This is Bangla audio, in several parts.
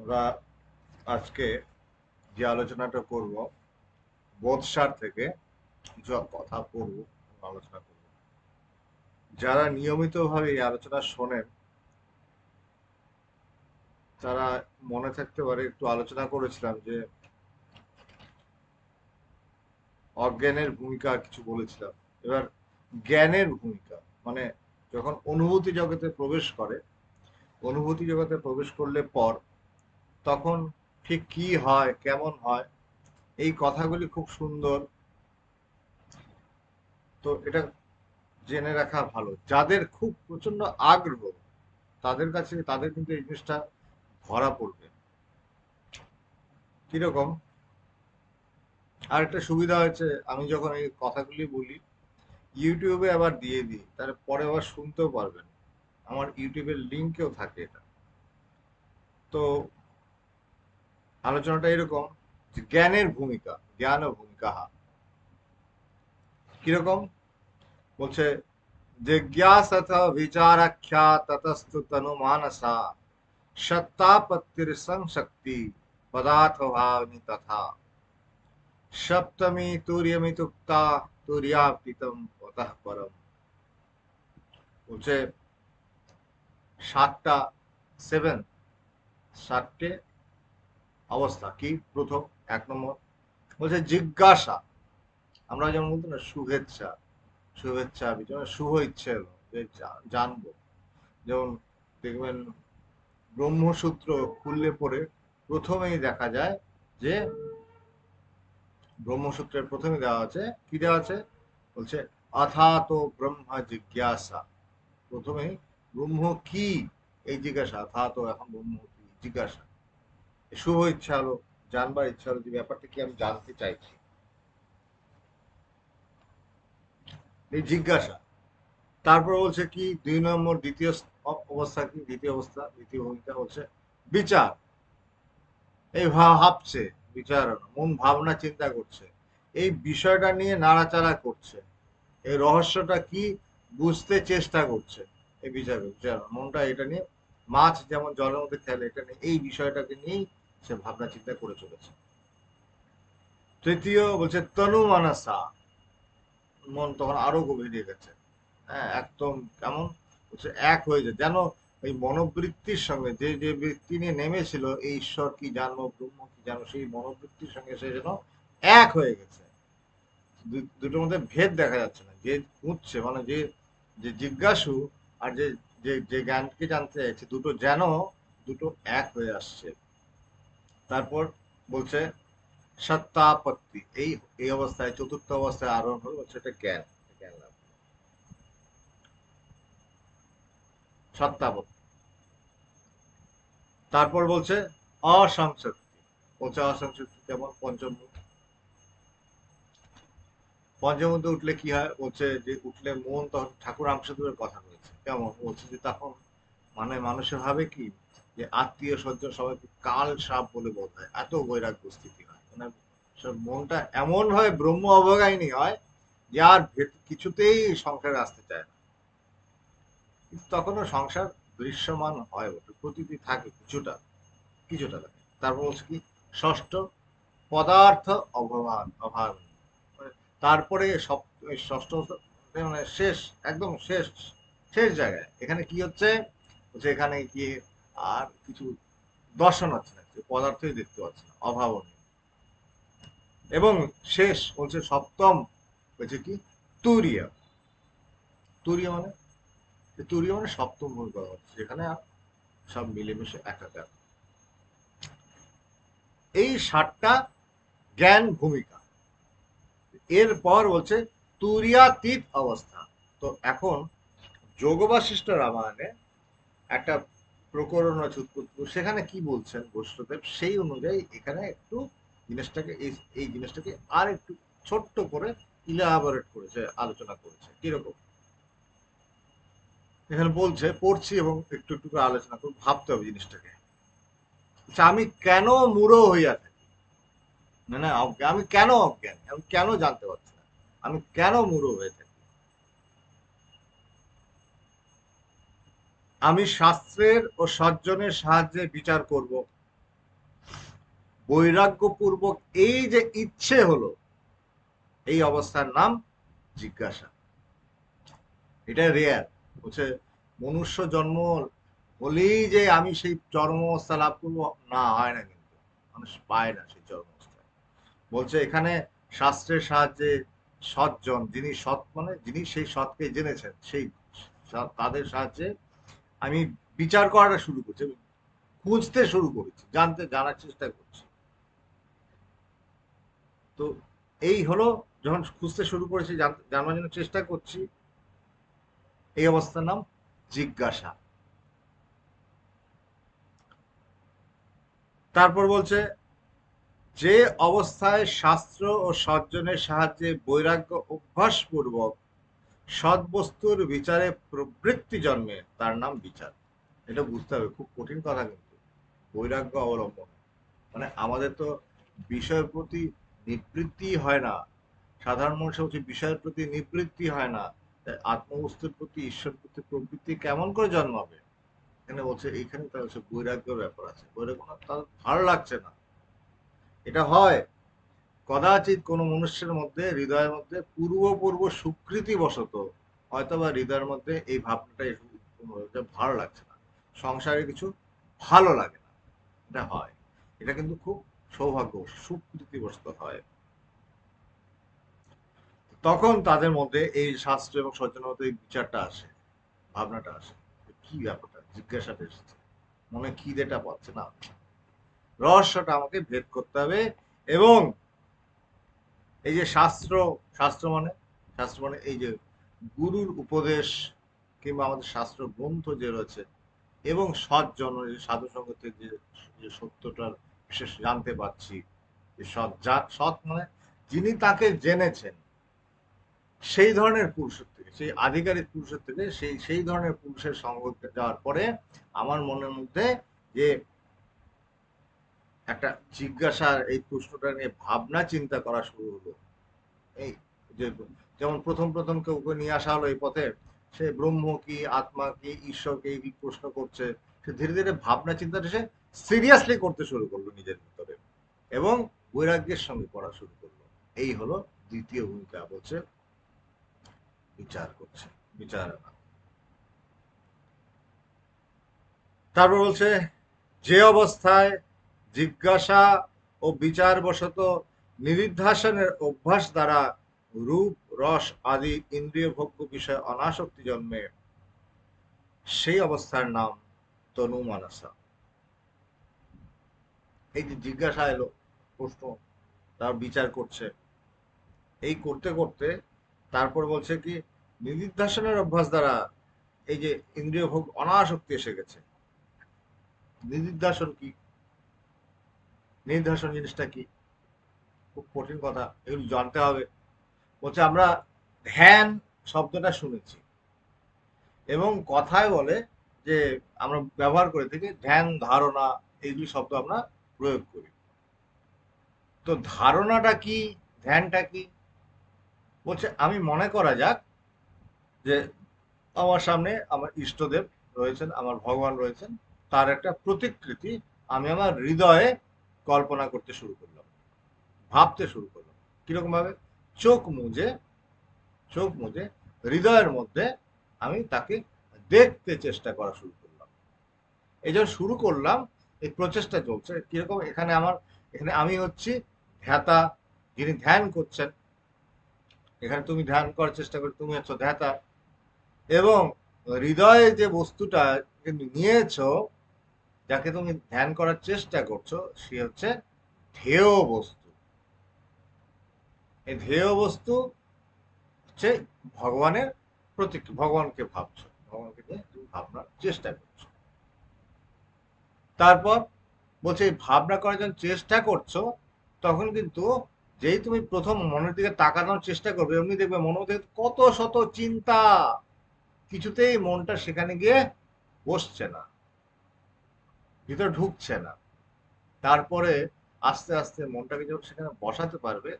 আমরা আজকে যে আলোচনাটা করব বোধসার থেকে কিছু কথা পড়ব, আলোচনা করব। যারা নিয়মিতভাবে এই আলোচনা শোনেন তারা মনে থাকতে পারে, একটু আলোচনা করেছিলাম যে অজ্ঞানের ভূমিকা কিছু বলেছিলাম। এবার জ্ঞানের ভূমিকা মানে যখন অনুভূতি জগতে প্রবেশ করে, অনুভূতি জগতে প্রবেশ করলে পর তখন ঠিক কি হয়, কেমন হয়, এই কথাগুলি খুব সুন্দর। তো এটা জেনে রাখা ভালো। যাদের খুব প্রচন্ড আগ্রহ তাদের কাছে তাদের কিন্তু এই জিনিসটা ধরা পড়বে। কিরকম? আর একটা সুবিধা হয়েছে, আমি যখন এই কথাগুলি বলি ইউটিউবে আবার দিয়ে দিই, তাহলে পরে আবার শুনতেও পারবেন। আমার ইউটিউবের লিঙ্কেও থাকে এটা। তো আলোচনাটা এরকম যে জ্ঞানের ভূমিকা, জ্ঞান ও ভূমিকা। কিরকম? বলছে জিজ্ঞাসা বিচারাখ্যা ততস্তু তনু মানসা সত্তাपत्तिर संशक्ति पदार्थ भावनी तथा सप्तमी तुर्यमितुक्ता तुर्यातीतम अतः परम। বলছে সাতটা, সেভেন, সাতটে অবস্থা কি। প্রথম, এক নম্বর বলছে জিজ্ঞাসা। আমরা যেমন বলতো না শুভেচ্ছা, শুভেচ্ছা যেমন শুভ ইচ্ছে হলো যে জানবো। যেমন দেখবেন ব্রহ্মসূত্র খুললে পরে প্রথমেই দেখা যায় যে ব্রহ্মসূত্রের প্রথমে দেওয়া আছে, কি দেওয়া আছে বলছে অথাত ব্রহ্ম জিজ্ঞাসা। প্রথমেই ব্রহ্ম কি এই জিজ্ঞাসা, অথাত এখন ব্রহ্ম কি জিজ্ঞাসা। শুভ ইচ্ছা হলো, জানবার ইচ্ছা হলো যে ব্যাপারটা কি, আমি জানতে চাইছি, এই জিজ্ঞাসা। তারপর বলছে কি দুই নম্বর, দ্বিতীয় অবস্থা কি, দ্বিতীয় অবস্থা, দ্বিতীয় ভূমিকা হচ্ছে বিচার। এই ভাবছে, বিচার মন ভাবনা চিন্তা করছে, এই বিষয়টা নিয়ে নাড়াচাড়া করছে, এই রহস্যটা কি বুঝতে চেষ্টা করছে। এই বিচার বিচার মনটা এটা নিয়ে, মাছ যেমন জলের মধ্যে খেলে, এটা নিয়ে এই বিষয়টাকে নিয়েই সে ভাবনা চিন্তা করে চলেছে। তৃতীয় বলছে তনু মানসা, মন তখন আরো গভীরে গেছে। হ্যাঁ, একদম কেমন বলছে এক হয়ে যায়, যেন ওই মনোবৃত্তির সঙ্গে যে যে বৃত্তি নিয়ে নেমেছিল, এই ঈশ্বর কি জানবো, ব্রহ্ম কি জানবো, সেই মনোবৃত্তির সঙ্গে সে যেন এক হয়ে গেছে। দুটোর মধ্যে ভেদ দেখা যাচ্ছে না। যে খুঁজছে মানে যে যে জিজ্ঞাসু আর যে যে যে জ্ঞানকে জানতে চাইছে, দুটো যেন দুটো এক হয়ে আসছে। তারপর বলছে সত্তাপত্তি, এই এই অবস্থায় চতুর্থ অবস্থায় আরোহণ হলো, হচ্ছে এটা জ্ঞান, জ্ঞান লাভ, সত্তাপত্তি। তারপর বলছে অসংশক্তি, বলছে অসংশক্তি যেমন পঞ্চমুখ। পঞ্চমুখে উঠলে কি হয় বলছে, যে উঠলে মন তখন ঠাকুর রামচন্দ্রের কথা বলছে কেমন বলছে, যে তখন মানে মানুষের ভাবে কি যে আত্মীয় স্বজন সবাইকে কাল সাপ বলে বোধ হয়, এত বৈরাগ্য স্থিতি হয়। মানে মনটা এমন ভাবে ব্রহ্ম অবগাহিনী হয় যে আর কিছুতেই সংসারে আসতে চায় না। কিন্তু তখনও সংসার দৃশ্যমান হয় বটে, প্রতীতি থাকে কিছুটা, কিছুটা থাকে। তারপর বলছে কি ষষ্ঠ পদার্থ অভাব, অভাব। মানে তারপরে ষষ্ঠ মানে শেষ, একদম শেষ, শেষ জায়গায় এখানে কি হচ্ছে বলছে, এখানে গিয়ে আর কিছু দর্শন হচ্ছে না, পদার্থই দেখতে পাচ্ছে না, অভাবনীয়। এবং শেষ বলছে সপ্তম হচ্ছে কি তুরিয়া। তুরিয়া মানে, তুরিয়া মানে সপ্তম ভূমিকা হচ্ছে, যেখানে আর সব মিলেমিশে একাকার। এই সাতটা জ্ঞান ভূমিকা। এরপর বলছে তুরিয়াতীত অবস্থা। তো এখন যোগ বাসিষ্ঠ রামায়ণে একটা প্রকরণ আছে উৎপত্তি, সেখানে কি বলছেন বৈষ্ণদেব, সেই অনুযায়ী এখানে একটু জিনিসটাকে এই জিনিসটাকে আর একটু ছোট্ট করে ইলাবোরেট করেছে, আলোচনা করেছে। কিরকম? এখানে বলছে, পড়ছি এবং একটু একটু করে আলোচনা করব, ভাবতে হবে জিনিসটাকে। আচ্ছা, আমি কেন মূঢ় হইয়া থাকি, না না আমি কেন অজ্ঞান, আমি কেন জানতে পারছি না, আমি কেন মূঢ় হয়ে থাকি। আমি শাস্ত্রের ও সজ্জনের সাহায্যে বিচার করব, বৈরাগ্যপূর্বক এই যে ইচ্ছে হলো, এই অবস্থার নাম জিজ্ঞাসা। এটা রেয়ার, বলছে মনুষ্য জন্ম হলেই যে আমি সেই চরম অবস্থা লাভ করবো, না, হয় না, কিন্তু মানুষ পায় না সেই চরম অবস্থা। বলছে এখানে শাস্ত্রের সাহায্যে সৎজন, যিনি সৎ মানে যিনি সেই সৎকে জেনেছেন, সেই তাদের সাহায্যে আমি বিচার করাটা শুরু করছি, খুঁজতে শুরু করেছি, জানার চেষ্টা করছি। তো এই হলো, যখন খুঁজতে শুরু করেছি, জানার জন্য চেষ্টা করছি, এই অবস্থার নাম জিজ্ঞাসা। তারপর বলছে যে অবস্থায় শাস্ত্র ও সজ্জনের সাহায্যে বৈরাগ্য অভ্যাস পূর্বক সৎ বস্তুর বিচারে প্রবৃত্তি জন্মে, তার নাম বিচার। এটা বুঝতে হবে, খুব কঠিন কথা কিন্তু। বৈরাগ্য অবলম্বন মানে আমাদের তো বিষয়ের প্রতি নিবৃত্তি হয় না। সাধারণ মানুষের হচ্ছে বিষয়ের প্রতি নিবৃত্তি হয় না, তাই আত্মবস্তুর প্রতি, ঈশ্বর প্রতি প্রবৃত্তি কেমন করে জন্মাবে? এখানে বলছে, এইখানে তার হচ্ছে বৈরাগ্যের ব্যাপার আছে। বৈরাগ্য তার ভালো লাগছে না। এটা হয় কদাচিৎ কোনো মনুষ্যের মধ্যে, হৃদয়ের মধ্যে পূর্ব স্বীকৃতি বশত হয়তোবা হৃদয়ের মধ্যে এই ভাবনাটা ভালো লাগছে না, সংসারে কিছু ভালো লাগে না, এটা হয়। এটা কিন্তু খুব সৌভাগ্য, স্বীকৃতিবশত হয়। তখন তাদের মধ্যে এই শাস্ত্র এবং সজ্জনের মধ্যে এই বিচারটা আসে, ভাবনাটা আসে, কি ব্যাপারটা, জিজ্ঞাসাটা এসেছে, মনে খিদেটা পাচ্ছে না, রহস্যটা আমাকে ভেদ করতে হবে। এবং এই যে শাস্ত্র, শাস্ত্র মানে শাস্ত্র মানে এই যে গুরুর উপদেশ কিংবা আমাদের শাস্ত্র গ্রন্থ যে রয়েছে, এবং সৎজন, সাধু সঙ্গ থেকে যে সত্যটার বিশেষ জানতে পারছি, যে সৎ মানে যিনি তাকে জেনেছেন, সেই ধরনের পুরুষের থেকে, সেই আধিকারিক পুরুষের থেকে, সেই ধরনের পুরুষের সঙ্গ যাওয়ার পরে আমার মনের মধ্যে যে একটা জিজ্ঞাসার এই প্রশ্নটা নিয়ে ভাবনা চিন্তা করা শুরু হলো। এই যে যেমন প্রথম কেউ নিয়ে আসা হলো এই পথে, সে ব্রহ্ম কি, আত্মা কি, ঈশ্বরকে এই প্রশ্ন করছে, সে ধীরে ধীরে ভাবনা চিন্তাটা সে সিরিয়াসলি করতে শুরু করলো নিজের ভিতরে, এবং বৈরাগ্যের সঙ্গে পড়া শুরু করলো। এই হলো দ্বিতীয় ভূমিকা, বলছে বিচার করছে, বিচারণা। তারপর বলছে যে অবস্থায় জিজ্ঞাসা ও বিচার বশত নিরিধ্যাসনের অভ্যাস দ্বারা রূপ, রস আদি ইন্দ্রিয় ভোগ্য বিষয়ে অনাসক্তি জন্মে, সেই অবস্থার নাম তনু মানসা। এই যে জিজ্ঞাসা এলো, প্রশ্ন, তার বিচার করছে, এই করতে করতে তারপর বলছে কি, নিদিধ্যাসনের অভ্যাস দ্বারা এই যে ইন্দ্রিয় ভোগ অনাসক্তি এসে গেছে। নিদিধ্যাসন কি, নির্ধাসন জিনিসটা কি, খুব কঠিন কথা, এগুলো জানতে হবে। বলছে আমরা ধ্যান শব্দটা শুনেছি, এবং কথায় বলে যে আমরা ব্যবহার করে থাকি ধ্যান, ধারণা, এইগুলি শব্দ আমরা প্রয়োগ করি। তো ধারণাটা কি, ধ্যানটা কি? বলছে আমি মনে করা যাক যে আমার সামনে আমার ইষ্টদেব রয়েছেন, আমার ভগবান রয়েছেন, তার একটা প্রতিকৃতি আমি আমার হৃদয়ে কল্পনা করতে শুরু করলাম, ভাবতে শুরু করলাম। কিরকম ভাবে? চোখ মুজে, চোখ মুজে হৃদয়ের মধ্যে আমি তাকে দেখতে চেষ্টা করা শুরু করলাম। এই যখন শুরু করলাম, এই প্রচেষ্টা চলছে কিরকম, এখানে আমি হচ্ছি ধ্যাতা, যিনি ধ্যান করছেন। এখানে তুমি ধ্যান করার চেষ্টা করে, তুমি হচ্ছ ধ্যাতা, এবং হৃদয়ে যে বস্তুটা তুমি নিয়েছো, যাকে তুমি ধ্যান করার চেষ্টা করছো, সে হচ্ছে ধেয় বস্তু। এই ধেয় বস্তু হচ্ছে ভগবানের প্রতীক, ভগবানকে ভাবছো, ভগবানকে নিয়ে তুমি ভাবনার চেষ্টা করছো। তারপর বলছে এই ভাবনা করার যখন চেষ্টা করছো, তখন কিন্তু যেই তুমি প্রথম মনের দিকে তাকানোর চেষ্টা করবে, এমনি দেখবে মনের মধ্যে কত শত চিন্তা, কিছুতেই মনটা সেখানে গিয়ে বসছে না, ভিতরে ঢুকছে না। তারপরে আস্তে আস্তে মনটাকে যখন সেখানে বসাতে পারবে,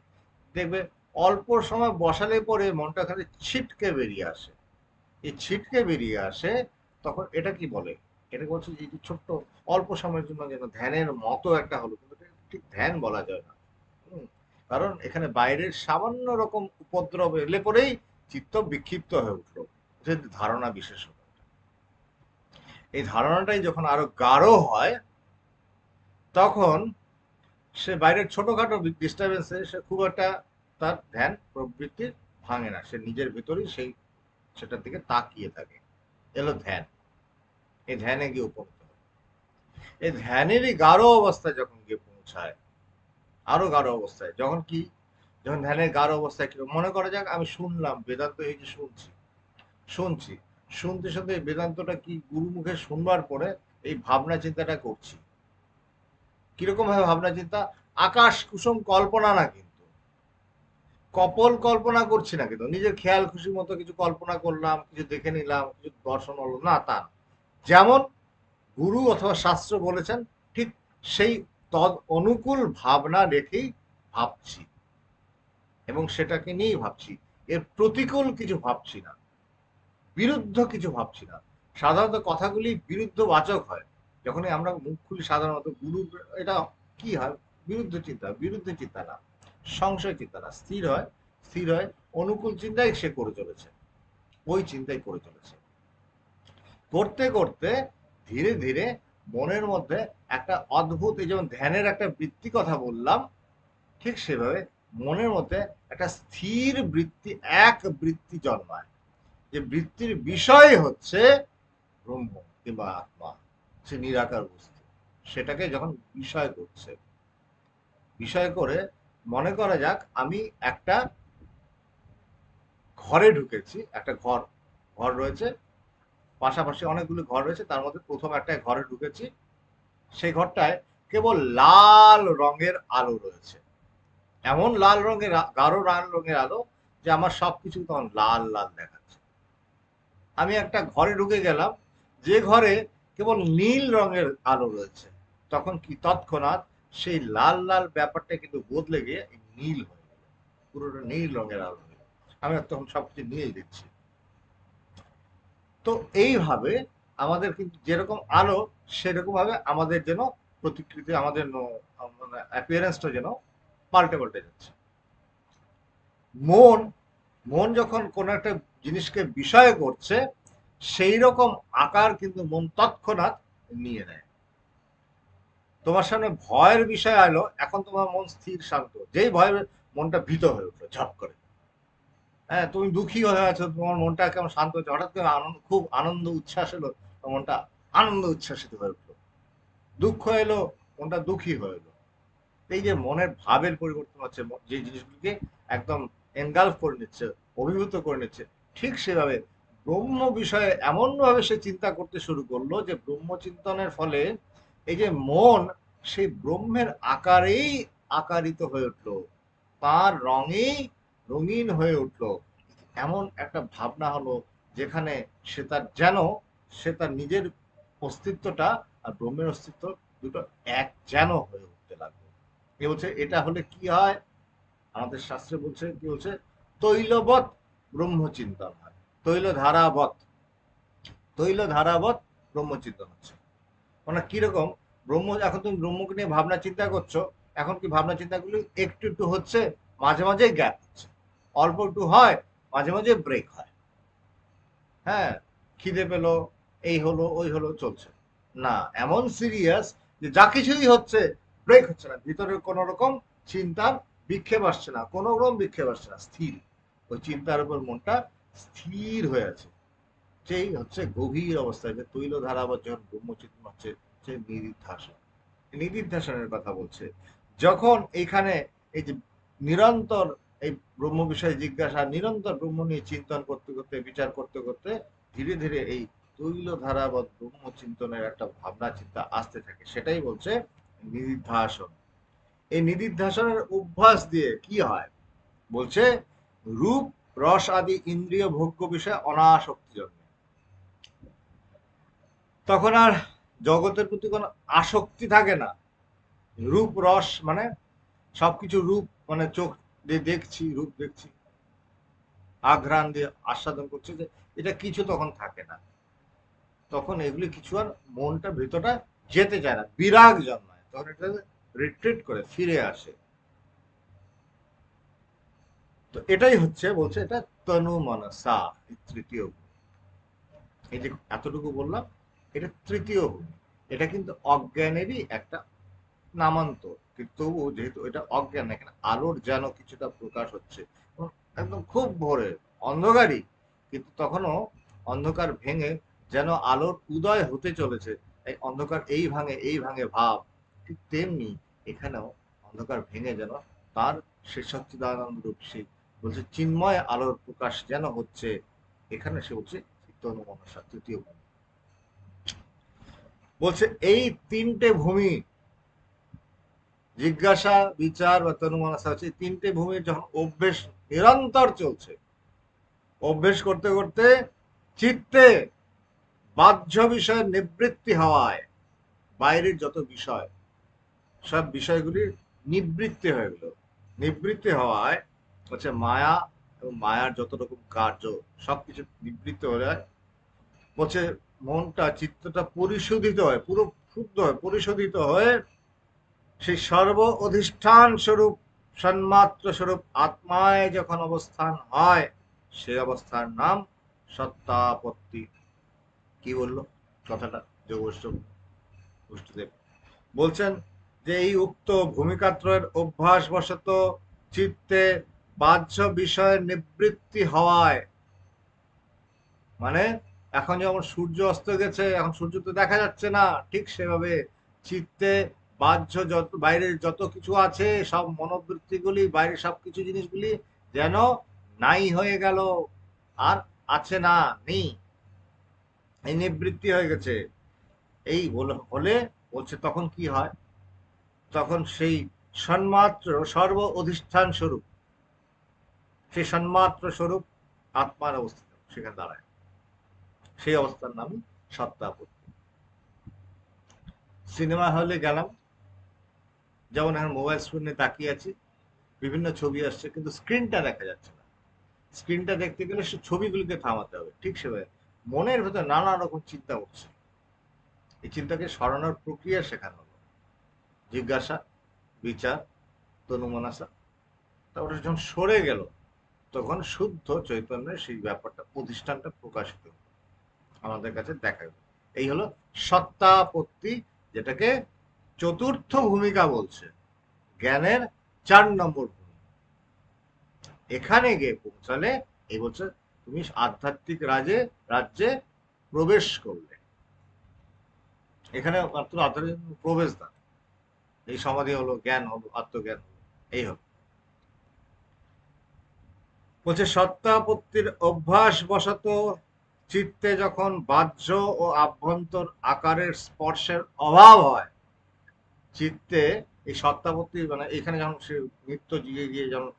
দেখবে অল্প সময় বসালে পরে মনটা খালি ছিটকে বেরিয়ে আসে। এই ছিটকে বেরিয়ে আসে, তখন এটা কি বলে, এটা বলছে যে ছোট্ট অল্প সময়ের জন্য যেন ধ্যানের মতো একটা হলো, কিন্তু ঠিক ধ্যান বলা যায় না। কারণ এখানে বাইরের সামান্য রকম উপদ্রব এলে পরেই চিত্ত বিক্ষিপ্ত হয়ে উঠলো, ধারণা বিশেষ। এই ধারণাটাই যখন আরো গাঢ় হয় তখন সে বাইরের ছোটখাটো ডিস্টারবেন্সে সে খুব একটা তার ধ্যান প্রবৃত্তি ভাঙে না, সে নিজের ভেতরেই সেটার দিকে তাকিয়ে থাকে। এলো ধ্যান। এই ধ্যানে গিয়ে উপনীত হয়। এই ধ্যানেরই গাঢ় অবস্থায় যখন গিয়ে পৌঁছায়, আরো গাঢ় অবস্থায় যখন ধ্যানের গাঢ় অবস্থায় কি মনে করা যাক আমি শুনলাম বেদান্ত, এই যে শুনছি শুনতে শুনতে বেদান্তটা কি গুরুমুখে শুনবার পরে এই ভাবনা চিন্তাটা করছি। কিরকম ভাবে ভাবনা চিন্তা? আকাশ কুসুম কল্পনা না, কিন্তু কপল কল্পনা করছি না, কিন্তু নিজের খেয়াল খুশি মতো কিছু কল্পনা করলাম, কিছু দেখে নিলাম, কিছু দর্শন হলো না, তা যেমন গুরু অথবা শাস্ত্র বলেছেন ঠিক সেই তদ অনুকূল ভাবনা রেখেই ভাবছি, এবং সেটাকে নিয়েই ভাবছি। এর প্রতিকূল কিছু ভাবছি না, বিরুদ্ধ কিছু ভাবছি না। সাধারণত কথাগুলি বিরুদ্ধ বাচক হয় যখনই আমরা মুখ খুলি। সাধারণত গুরু এটা কি হয়? বিরুদ্ধ চিন্তা না, সংশয় চিন্তা না, স্থির হয় অনুকূল চিন্তাই সে করে চলেছে, ওই চিন্তাই করে চলেছে। করতে করতে ধীরে ধীরে মনের মধ্যে একটা অদ্ভুত, এই যেমন ধ্যানের একটা বৃত্তি কথা বললাম, ঠিক সেভাবে মনের মধ্যে একটা স্থির বৃত্তি, এক বৃত্তি জন্মায়, যে বৃত্তির বিষয় হচ্ছে ব্রহ্ম কিংবা আত্মা, সে নিরাকার বস্তু। সেটাকে যখন বিষয় করে মনে করা যাক আমি একটা ঘরে ঢুকেছি, একটা ঘর রয়েছে, পাশাপাশি অনেকগুলো ঘর রয়েছে, তার মধ্যে প্রথম একটা ঘরে ঢুকেছি। সেই ঘরটায় কেবল লাল রঙের আলো রয়েছে, এমন লাল রঙের, গাঢ় লাল রঙের আলো যে আমার সবকিছু তখন লাল লাল দেখাচ্ছে। আমি একটা ঘরে ঢুকে গেলাম, যে ঘরে কেবল নীল রঙের আলো রয়েছে, তখন কি তৎক্ষণাৎ সেই লাল লাল ব্যাপারটা কিন্তু বদলে গিয়ে নীল হয়ে গেল, পুরোটা নীল রঙের আলো হয়ে গেল। আমি তখন সবকিছু নীল দেখছি। তো এইভাবে আমাদের কিন্তু যেরকম আলো, সেরকম ভাবে আমাদের যেন প্রতিকৃতি, আমাদের মানে অ্যাপিয়ারেন্সটা যেন পাল্টে যাচ্ছে। মন যখন কোন একটা জিনিসকে বিষয় করছে, সেই রকম আকার কিন্তু মন তৎক্ষণাৎ নিয়ে নেয়। তোমার সামনে ভয়ের বিষয় এলো, এখন তোমার মন স্থির শান্ত, যেই ভয়ের মনটা ভীত হয়ে উঠলো ঝপ করে। হ্যাঁ, তুমি দুঃখী হয়ে আছো, তোমার মনটা কেমন শান্ত হচ্ছে, হঠাৎ করে খুব আনন্দ উচ্ছ্বাস এলো, মনটা আনন্দ উচ্ছ্বাসিত হয়ে উঠলো। দুঃখ এলো, মনটা দুঃখী হয়ে এলো। এই যে মনের ভাবের পরিবর্তন হচ্ছে, যে জিনিসগুলিকে একদম এনগালফ করে নিচ্ছে, অভিভূত করে নিচ্ছে, ঠিক সেভাবে ব্রহ্ম বিষয়ে এমন ভাবে সে চিন্তা করতে শুরু করলো যে ব্রহ্ম চিন্তনের ফলে এই যে মন সেই ব্রহ্মের আকারেই আকারিত হয়ে উঠলো, তার রঙেই রঙিন হয়ে উঠলো। এমন একটা ভাবনা হলো যেখানে সে তার নিজের অস্তিত্বটা আর ব্রহ্মের অস্তিত্ব দুটো এক যেন হয়ে উঠতে লাগলো। এ বলছে এটা হলে কি হয়, আমাদের শাস্ত্রে বলছে কি বলছে, তৈলবৎ ব্রহ্মচিন্তন হয়। তৈল ধারাবৎ ব্রহ্মচিন্তন হচ্ছে। মানে কিরকম? এখন তুমি ব্রহ্মকে নিয়ে ভাবনা চিন্তা করছো, এখন কি ভাবনা চিন্তাগুলি একটু একটু হচ্ছে, মাঝে মাঝে গ্যাপ হচ্ছে, অল্প একটু হয়, মাঝে মাঝে ব্রেক হয়। হ্যাঁ, খিদে পেলো, এই হলো ওই হলো, চলছে না এমন সিরিয়াস যে যা কিছুই হচ্ছে ব্রেক হচ্ছে না, ভিতরে কোন রকম চিন্তার বিক্ষেপ আসছে না, কোন রকম বিক্ষেপ আসছে না, স্থির। ওই চিন্তার উপর মনটা স্থির হয়ে আছে, সেই হচ্ছে গভীর অবস্থায়, যে তৈল ধারাবৎ যখন ব্রহ্মচিন্তন হচ্ছে, সে নিদিধ্যাসনের কথা বলছে। যখন এখানে এই যে নিরন্তর এই ব্রহ্ম বিষয়ে জিজ্ঞাসা, নিরন্তর ব্রহ্ম নিয়ে চিন্তন করতে করতে, বিচার করতে করতে ধীরে ধীরে এই তৈল ধারাবৎ ব্রহ্ম চিন্তনের একটা ভাবনা চিন্তা আসতে থাকে, সেটাই বলছে নিদিধ্যাসন। এই নিদিধ্যাসনের অভ্যাস দিয়ে কি হয় বলছে, রূপ রস আদি ইন্দ্রিয় ভোগ্য বিষয়ে অনাসক্তি জন্মে। তখন আর জগতের প্রতি কোনো আসক্তি থাকে না। রূপ রস মানে সবকিছু রূপ, মানে চোখ দিয়ে দেখছি, রূপ দেখছি, আঘ্রাণ দিয়ে আস্বাদন করছি, যে এটা কিছু তখন থাকে না। তখন এগুলি কিছু আর মনটা ভিতরটা যেতে চায় না, বিরাগ জন্মায় তখন। এটা রিট্রিট করে, ফিরে আসে। তো এটাই হচ্ছে, বলছে এটা তনু মনসা, তৃতীয় গুণ। এই যে এতটুকু বললাম, এটা তৃতীয় গুণ। এটা কিন্তু অজ্ঞানেরই একটা নামান্তর, কিন্তু তবুও যেহেতু এটা অজ্ঞান, এখানে আলোর যেন কিছুটা প্রকাশ হচ্ছে। একদম খুব ভোরে অন্ধকারই, কিন্তু তখনও অন্ধকার ভেঙে যেন আলোর উদয় হতে চলেছে। এই অন্ধকার এই ভাঙে ভাব, ঠিক তেমনি এখানেও অন্ধকার ভেঙে যেন তার সে সচ্চিদানন্দ রূপ, সে বলছে চিন্ময় আলোর প্রকাশ যেন হচ্ছে। এখানে সে বলছে চিত্তনু মনসা, তৃতীয় ভূমি। বলছে এই তিনটে ভূমি, জিজ্ঞাসা, বিচার বা তনুমনসা হচ্ছে তিনটে ভূমির যখন অভ্যেস নিরন্তর চলছে, অভ্যেস করতে করতে চিত্তে বাহ্য বিষয়ের নিবৃত্তি হওয়ায়, বাইরের যত বিষয়, সব বিষয়গুলি নিবৃত্তি হয়ে গেল। নিবৃত্তি হওয়ায় হচ্ছে মায়া এবং মায়ার যত রকম কার্য সবকিছু নিবৃত্ত হয়ে যায়। বলছে মনটা, চিত্তটা পরিশোধিত হয়, পুরো শুদ্ধ হয়, পরিশোধিত হয়ে সেই সর্ব অধিষ্ঠান স্বরূপ, সন্মাত্র স্বরূপ আত্মায় যখন অবস্থান হয়, সেই অবস্থার নাম সত্তাপত্তি। কি বললো কথাটা যোগেশ্বর বলছেন যে এই উক্ত ভূমিকাত্রয়ের অভ্যাস বশত চিত্তে বাহ্য বিষয়ের নিবৃত্তি হওয়ায়, মানে এখন যেমন সূর্য অস্ত গেছে, এখন সূর্য তো দেখা যাচ্ছে না, ঠিক সেভাবে চিত্তে বাহ্য যত বাইরের যত কিছু আছে, সব মনোবৃত্তিগুলি, বাইরের সব কিছু জিনিসগুলি যেন নাই হয়ে গেল, আর আছে না, নেই, এই নিবৃত্তি হয়ে গেছে। এই হলে বলছে তখন কি হয়, তখন সেই সন্মাত্র সর্ব অধিষ্ঠান স্বরূপ, সেই সন্মাত্র স্বরূপ আত্মার অবস্থিত সেখানে দাঁড়ায়, সেই অবস্থার নামই সত্তাপত্তি। সিনেমা হলে গেলাম, যেমন এখন মোবাইল স্ক্রিনে তাকিয়ে আছি, বিভিন্ন ছবি আসছে কিন্তু স্ক্রিনটা দেখা যাচ্ছে না। স্ক্রিনটা দেখতে গেলে সে ছবিগুলিকে থামাতে হবে, ঠিক সেভাবে মনের ভেতর নানা রকম চিন্তা উঠছে, এই চিন্তাকে সরানোর প্রক্রিয়া শেখানো হলো। জিজ্ঞাসা, বিচার, তনুমনাসা, তারপরে যখন সরে গেল, তখন শুদ্ধ চৈতন্যের সেই ব্যাপারটা, প্রতিষ্ঠানটা প্রকাশিত হলো, আমাদের কাছে দেখা গেল। এই হলো সত্তাপত্তি, যেটাকে চতুর্থ ভূমিকা বলছে, জ্ঞানের 4 নম্বর ভূমি। এখানে গিয়ে পৌঁছালে এই বলছে তুমি আধ্যাত্মিক রাজ্যে প্রবেশ করলে। এখানে মাত্র আধ্যাত্মিক প্রবেশ দ্বার, এই সমাধি হলো, জ্ঞান হলো, আত্মজ্ঞান হলো, এই হলো। বলছে সত্তাপত্তির অভ্যাস বশত চিত্তে যখন বাহ্য ও আভ্যন্তর আকারের স্পর্শের অভাব হয়, চিত্তে এই সত্তাপত্তি, মানে এখানে যখন সে নিত্য গিয়ে গিয়ে যখন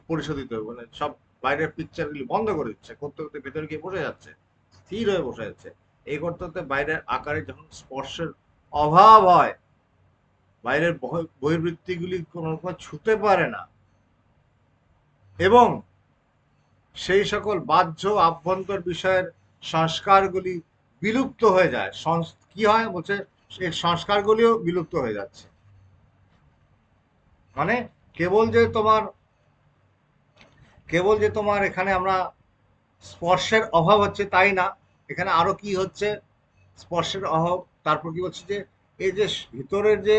পরিশোধিত হবে, মানে সব বাইরের পিকচারগুলি বন্ধ করে দিচ্ছে, করতে করতে ভেতরে গিয়ে বসে যাচ্ছে, স্থির হয়ে বসে যাচ্ছে। এই করতে করতে বাইরের আকারে যখন স্পর্শের অভাব হয়, বাইরের বহির্বৃত্তিগুলি কোনো রকম ছুতে পারে না, এবং সেই সকল বাহ্য আভ্যন্তর বিষয়ের সংস্কারগুলি বিলুপ্ত হয়ে যায়। কি হয় বলছে, এই সংস্কারগুলিও বিলুপ্ত হয়ে যাচ্ছে। মানে কেবল যে তোমার কেবল যে তোমার এখানে আমরা স্পর্শের অভাব হচ্ছে তাই না, এখানে আরো কি হচ্ছে, স্পর্শের অভাব, তারপর কি হচ্ছে যে এই যে ভিতরের যে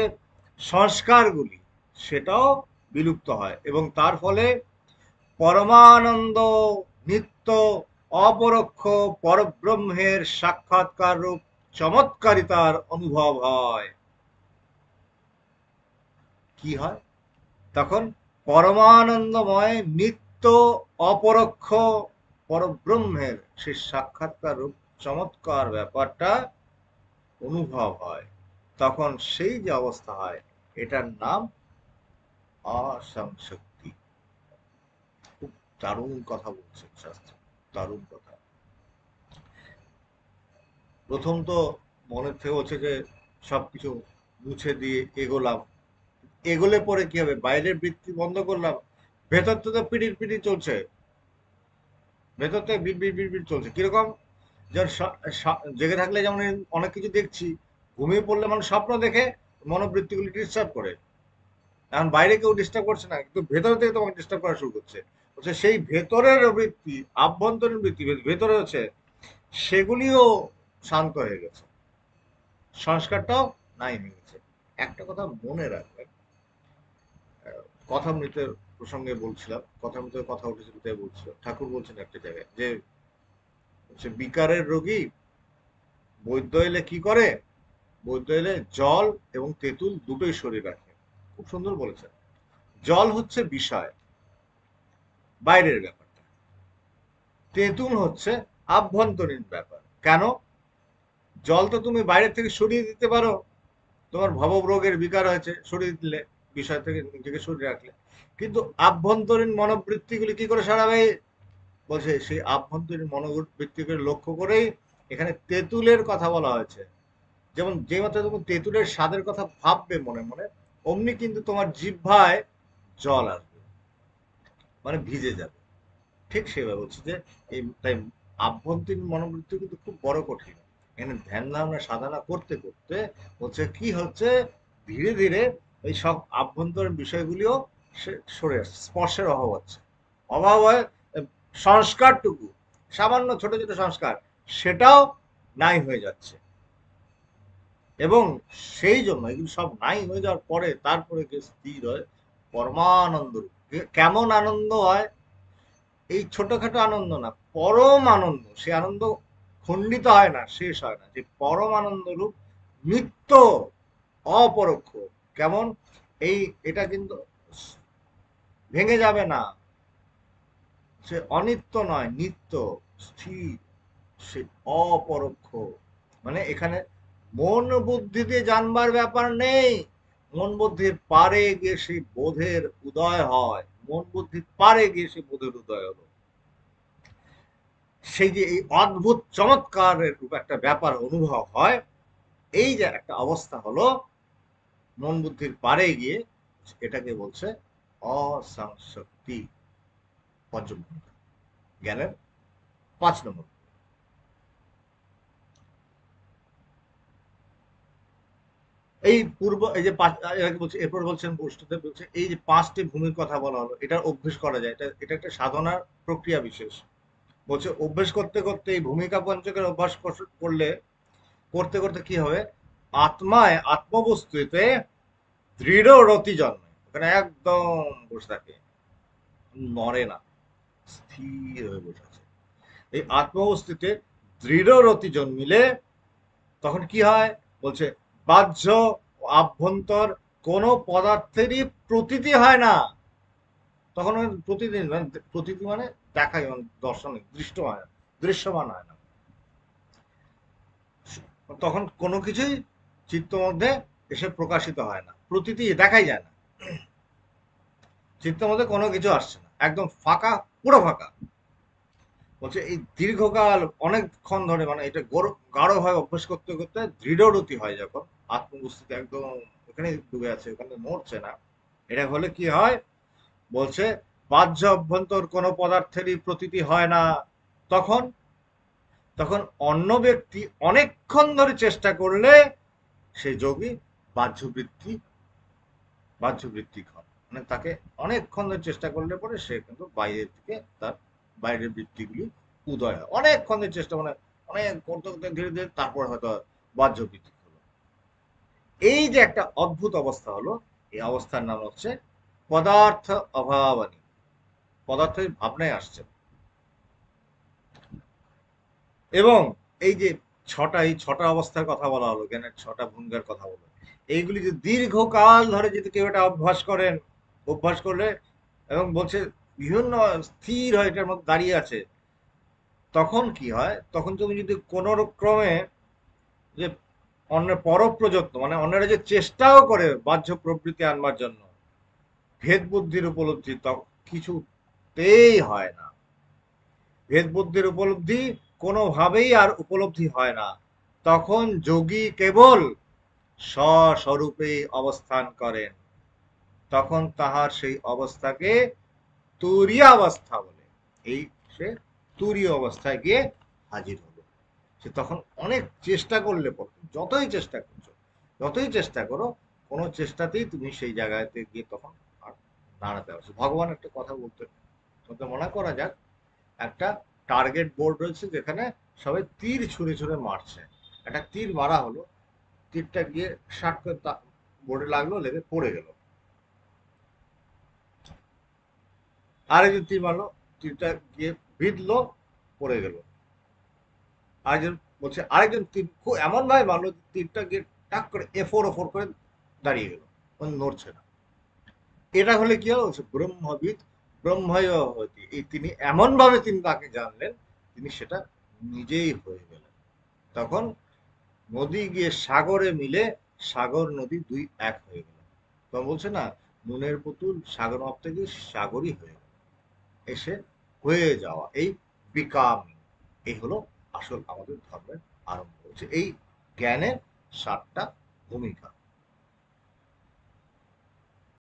সংস্কারগুলি, সেটাও বিলুপ্ত হয়, এবং তার ফলে পরমানন্দ, নিত্য, অপরোক্ষ পরব্রহ্মের সাক্ষাৎকার রূপ চমৎকারিতার অনুভব হয়। কি হয় তখন, পরমানন্দময় নিত্য অপরোক্ষ পরব্রহ্মের সেই সাক্ষাৎকার রূপ চমৎকার ব্যাপারটা অনুভব হয়। তখন সেই যে অবস্থা হয়, এটার নাম অসংশক্তি। খুব দারুণ কথা বলছেন শাস্ত্র, দারুণ কথা। প্রথম তো মনের থেকে হচ্ছে যে সবকিছু মুছে দিয়ে এগোলাম, এগোলে পরে কি হবে, বাইরের বৃত্তি বন্ধ করলাম, ভেতর তো তো পিড়ির পিড়ি চলছে, ভেতর থেকে বিড় বিড় বিড় বিড় চলছে। কিরকম, যেমন জেগে থাকলে যেমন অনেক কিছু দেখছি, ঘুমিয়ে পড়লে মানে স্বপ্ন দেখে মনোবৃত্তিগুলি ডিস্টার্ব করে, এখন বাইরে কেউ ডিস্টার্ব করছে না, কিন্তু ভেতর থেকে তোমাকে ডিস্টার্ব করা শুরু করছে। বলছে সেই ভেতরের বৃত্তি, আভ্যন্তরীণ বৃত্তি ভেতরে আছে, সেগুলিও শান্ত হয়ে গেছে, সংস্কারটাও নাই হয়ে গেছে। একটা কথা মনে রাখবেন, কথামৃতের প্রসঙ্গে বলছিলাম, কথামৃতের কথা উঠেছিল তাই বলছিলাম, ঠাকুর বলছেন একটা জায়গায় যে হচ্ছে বিকারের রোগী বৈদ্য এলে কি করে, বৈদ্য এলে জল এবং তেঁতুল দুটোই শরীর রাখে। খুব সুন্দর বলেছেন। জল হচ্ছে বিষয়, বাইরের ব্যাপারটা। তেঁতুল হচ্ছে আভ্যন্তরীণ ব্যাপার। কেন? জল তো তুমি বাইরে থেকে সরিয়ে দিতে পারো, তোমার ভবরোগের বিকার হয়েছে, সরিয়ে দিলে, বিষয় থেকে নিজেকে সরিয়ে রাখলে। কিন্তু আভ্যন্তরীণ মনোবৃত্তিগুলি কি করে সরাবে? বলছে সেই আভ্যন্তরীণ মনোবৃত্তিকে লক্ষ্য করেই এখানে তেঁতুলের কথা বলা হয়েছে। যেমন যে মাত্র তুমি তেঁতুলের স্বাদের কথা ভাববে মনে মনে, অমনি কিন্তু তোমার জিহ্বায় জল আসবে, মানে ভিজে যাবে। ঠিক সেভাবে বলছি যে এই তাই আভ্যন্তরীণ মনোবৃত্তি কিন্তু খুব বড় কঠিন। এখানে ধ্যান ধারণা সাধনা করতে করতে হচ্ছে কি হচ্ছে, ধীরে ধীরে এই সব আভ্যন্তরীণ বিষয়গুলিও সরে আসছে, স্পর্শের অভাব হচ্ছে, অভাব হয়। সংস্কারটুকু, সামান্য ছোট ছোট সংস্কার, সেটাও নাই হয়ে যাচ্ছে। এবং সেই জন্য এগুলো সব নাই হয়ে যাওয়ার পরে তারপরে যে স্থির হয় পরমানন্দ রূপ। কেমন আনন্দ হয়? এই ছোটখাটো আনন্দ না, পরম আনন্দ। সে আনন্দ খণ্ডিত হয় না, শেষ হয় না। যে পরম আনন্দ রূপ, নিত্য, অপরোক্ষ। কেমন? এই এটা কিন্তু ভেঙে যাবে না, সে অনিত্য নয়, নিত্য, স্থির, সে অপরোক্ষ। মানে এখানে মন বুদ্ধি দিয়ে জানবার ব্যাপার নেই, মন বুদ্ধির পারে গিয়ে সেই বোধের উদয় হয়। মন বুদ্ধির পারে গিয়ে সেই বোধের উদয় হলো। সেই যে এই অদ্ভুত চমৎকারের একটা ব্যাপার অনুভব হয়, এই যে একটা অবস্থা হলো মন বুদ্ধির পারে গিয়ে, এটাকে বলছে অসংশক্তি, পঞ্চমভূমিকা, জ্ঞানের 5 নম্বর। এই পূর্ব এই যে বলছে, এরপর বলছেন বৈষ্ণবদেব বলছে এই যে 5টি ভূমির কথা বলা হলো, এটার অভ্যেস করা যায়, এটা একটা সাধনার প্রক্রিয়া বিশেষ। বলছে অভ্যেস করতে করতে এই ভূমিকা পঞ্চকের অভ্যাস করলে, করতে করতে কি হবে, আত্মায়, আত্মবস্তুতে দৃঢ় রতি জন্মে। ওখানে একদম বসে থাকে, নড়ে না, স্থির হয়ে বসে আছে। এই আত্মবস্তুতে দৃঢ় রতি জন্মিলে তখন কি হয়? বলছে বাহ্য ও আভ্যন্তর কোন পদার্থেরই প্রতীতি হয় না। তখন প্রতিদিন মানে প্রতীতি মানে দেখায়, মানে দর্শনে দৃষ্ট হয় না, দৃশ্যমান হয় না। তখন কোনো কিছুই চিত্ত মধ্যে এসে প্রকাশিত হয় না, প্রতীতি দেখাই যায় না, চিত্তের মধ্যে কোনো কিছু আসছে না, একদম ফাঁকা, পুরো ফাঁকা। বলছে এই দীর্ঘকাল অনেকক্ষণ ধরে, মানে এটা গাঢ়ভাবে অভ্যাস করতে করতে দৃঢ়রতি হয় যখন, আত্মবস্তুতে একদম ওখানে ডুবে আছে, ওখানে নড়ছে না, এটা হলে কি হয়? বলছে বাহ্য অভ্যন্তর কোনো পদার্থেরই প্রতীতি হয় না। তখন তখন অন্য ব্যক্তি অনেকক্ষণ ধরে চেষ্টা করলে সেই যোগী বাহ্যবৃত্তি, বাহ্যবৃত্তিক হন। মানে তাকে অনেকক্ষণ ধরে চেষ্টা করলে পরে সে কিন্তু বাইরের দিকে তার বাইরের বৃত্তিগুলি উদয় হয়। অনেকক্ষণ ধরে চেষ্টা, মানে অনেক করতে করতে ধীরে ধীরে তারপর হয়তো বাহ্যবৃত্তি হলো। এই যে একটা অদ্ভুত অবস্থা হলো, এই অবস্থার নাম হচ্ছে পদার্থ অভাবানী। পদার্থের ভাবনায় আসছে। এবং এই যে এই ছটা অবস্থার কথা বলা হলো, জ্ঞানের 6টা ভূমিকার কথা বলো, এইগুলি যে দীর্ঘকাল ধরে যদি কেউ এটা অভ্যাস করেন, অভ্যাস করলে, এবং বলছে বিভিন্ন স্থির হয়ে এটার মধ্যে দাঁড়িয়ে আছে, তখন কি হয়? তখন তুমি যদি কোনো ক্রমে যে অন্যের পরপ্রযত্ন, মানে অন্যরা যে চেষ্টাও করে বাহ্য প্রবৃত্তি আনবার জন্য, ভেদ বুদ্ধির উপলব্ধি কিছুতেই হয় না। ভেদ বুদ্ধির উপলব্ধি কোনোভাবেই আর উপলব্ধি হয় না। তখন যোগী কেবল স্বস্বরূপে অবস্থান করেন। তখন তাহার সেই অবস্থাকে তুরীয় অবস্থা বলে। এই সে তুরীয় অবস্থায় গিয়ে হাজির হলো। সে তখন অনেক চেষ্টা করলে পরে, যতই চেষ্টা করছো, যতই চেষ্টা করো, কোনো চেষ্টাতেই তুমি সেই জায়গাতে গিয়ে তখন আর দাঁড়াতে পারছো। ভগবান একটা কথা বলতে, তোমাকে মনে করা যাক একটা টার্গেট বোর্ড রয়েছে যেখানে সবাই তীর ছুঁড়ে ছুঁড়ে মারছে। একটা তীর মারা হলো, তীরটা গিয়ে শার্ট করে বোর্ডে লাগলো, লেগে পড়ে গেল। আরেকজন তীর মারলো, তীরটা গিয়ে বিঁধলো, পড়ে গেল। আরেকজন বলছে আরেকজন তীর খুব এমন ভাবে মারলো, তীরটা গিয়ে টাক করে এফোর ওফোর করে দাঁড়িয়ে গেল, মানে নড়ছে না। এটা হলে কি হলো, ব্রহ্মবিদ ব্রহ্ময় হতি, এই তিনি এমন ভাবে তিনি তাকে জানলেন, তিনি সেটা নিজেই হয়ে গেলেন। তখন নদী গিয়ে সাগরে মিলে, সাগর নদী দুই এক হয়ে গেল। তো বলছে না, নুনের পুতুল সাগর মাপতে গিয়ে সাগরই হয়ে গেল। এসে হয়ে যাওয়া, এই বিকামিং, এই হলো আসল আমাদের ধর্মের আরম্ভ হচ্ছে এই জ্ঞানের 7টা ভূমিকা।